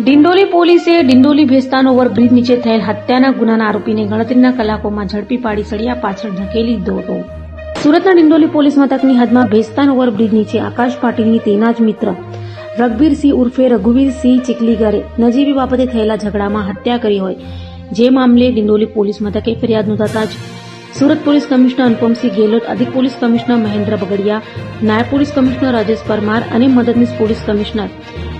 ડિંડોલી પોલીસે ડિંડોલી ભેસ્તાન ઓવરબ્રિજ નીચે થયેલ હત્યાના ગુનાના આરોપીને ગણતરીના કલાકોમાં ઝડપી પાડી સળિયા પાછળ ધકેલી દીધો હતો. સુરતના ડિંડોલી પોલીસ મથકની હદમાં ભેસ્તાન ઓવરબ્રિજ નીચે આકાશ પાટીલની તેના જ મિત્ર રઘબીરસિંહ ઉર્ફે રઘુવીરસિંહ ચીખલીગરે નજીવી બાબતે થયેલા ઝઘડામાં હત્યા કરી હોય, જે મામલે ડિંડોલી પોલીસ મથકે ફરિયાદ નોંધાતા જ સુરત પોલીસ કમિશનર અનુપમસિંહ ગેહલોત, અધિક પોલીસ કમિશનર મહેન્દ્ર બગડિયા, નાયબ પોલીસ કમિશનર રાજેશ પરમાર અને મદદનીશ પોલીસ કમિશનર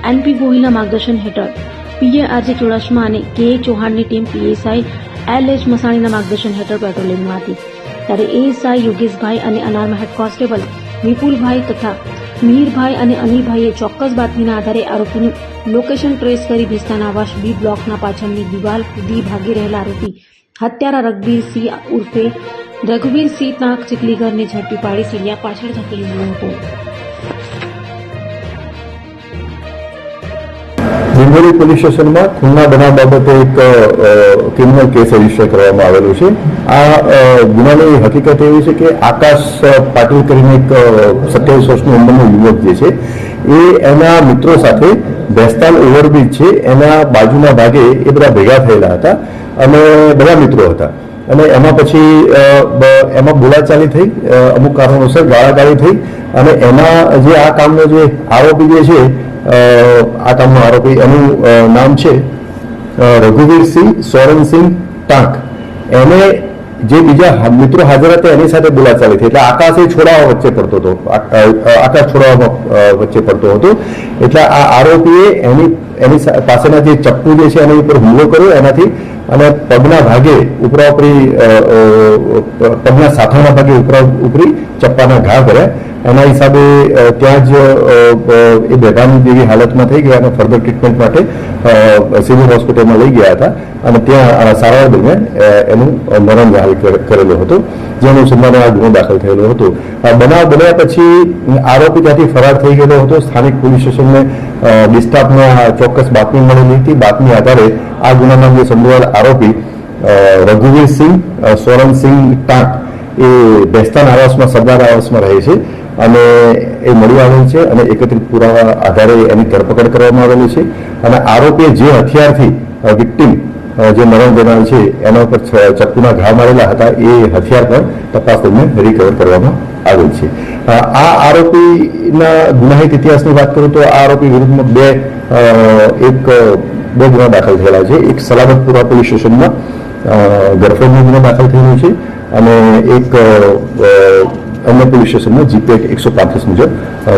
એનપી ગોહિલના માર્ગદર્શન હેઠળ પીએ આરજે ચુડાસમા અને કે ચૌહાણની ટીમ પીએસઆઈ એલએચ મસાણીના માર્ગદર્શન હેઠળ પેટ્રોલિંગમાં હતી. ત્યારે એએસઆઈ યોગેશભાઈ અને અનાર્મ હેડ કોન્સ્ટેબલ વિપુલભાઈ તથા મિહિરભાઈ અને અનિલભાઈએ ચોક્કસ બાતમીના આધારે આરોપીનું લોકેશન ટ્રેસ કરી ભેસ્તાન આવાસ બી બ્લોકના પાછળની દિવાલ કૂદી ભાગી રહેલા આરોપી હત્યારા રઘબીરસિંહ ઉર્ફે રઘુવીરસિંહ ચીખલીગરને ઝડપી પાડી સળિયા પાછળ ધકેલી દીધો હતો. ડિંડોલી પોલીસ સ્ટેશનમાં ખૂનના બનાવ બાબતે એક ક્રિમિનલ કેસ રજીસ્ટર કરવામાં આવેલો છે. આ ગુનાની હકીકત એવી છે કે આકાશ પાટીલ કરીને એક 27 વર્ષની ઉંમરનો યુવક જે છે એ એના મિત્રો સાથે ભેસ્તાન ઓવરબ્રિજ છે એના બાજુના ભાગે એ બધા ભેગા થયેલા હતા અને બધા મિત્રો હતા અને એમાં પછી એમાં બોલાચાલી થઈ, અમુક કારણોસર ગાળાગાળી થઈ અને એના જે આ કામનો જે આરોપી જે છે આ કામનો આરોપી એનું નામ છે રઘુવીરસિંહ સોરનસિંહ ટાંક. એને જે બીજા મિત્રો હાજર હતા એની સાથે બોલાચાલી થઈ એટલે આકાશ છોડાવવા વચ્ચે પડતો હતો, આકાશ છોડાવવા વચ્ચે પડતો હતો એટલે આ આરોપીએ એની પાસેના જે ચપ્પુ જે છે એની ઉપર હુમલો કર્યો એનાથી અને પગના ભાગે ઉપરી પગના સાથળના ભાગે ઉપરી ચપ્પાના ઘા કર્યા. એના હિસાબે ત્યાં જ એ બેભાન જેવી હાલતમાં થઈ ગયા અને ફર્ધર ટ્રીટમેન્ટ માટે સિવિલ હોસ્પિટલમાં લઈ ગયા હતા અને ત્યાં સારવાર દરમિયાન એનું મરણ જાહેર કરેલો હતો, જે અનુસંધાને આ ગુનો દાખલ થયેલો હતો. બનાવ બન્યા પછી આરોપી ત્યાંથી ફરાર થઈ ગયેલો હતો. સ્થાનિક પોલીસ સ્ટેશનને ડિસ્ટાફમાં ચોક્કસ બાતમી મળેલી હતી. બાતમી આધારે આ ગુનામાં જે સંડોવાયેલ આરોપી રઘુવીરસિંહ સોરનસિંહ ટાંક એ ભેસ્તાન આવાસમાં સરદાર આવાસમાં રહે છે અને એ મળી આવેલ છે અને એકત્રિત પુરાવા આધારે એની ધરપકડ કરવામાં આવેલી છે અને આરોપીએ જે હથિયારથી વિક્ટીમ જે મરણ જનાર છે એના ઉપર ચપ્પુના ઘા મારેલા હતા એ હથિયાર પણ તપાસ દરમિયાન રિકવર કરવામાં આવેલ છે. આ આરોપીના ગુનાહિત ઇતિહાસની વાત કરું તો આ આરોપી વિરુદ્ધમાં બે ગુના દાખલ થયેલા છે. એક સલામતપુરા પોલીસ સ્ટેશનમાં ગરફોડનો ગુનો દાખલ થયેલો છે અને એક અન્ય પોલીસ સ્ટેશનમાં જીપી 135 મુજબ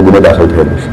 ગુનો દાખલ થયેલો છે.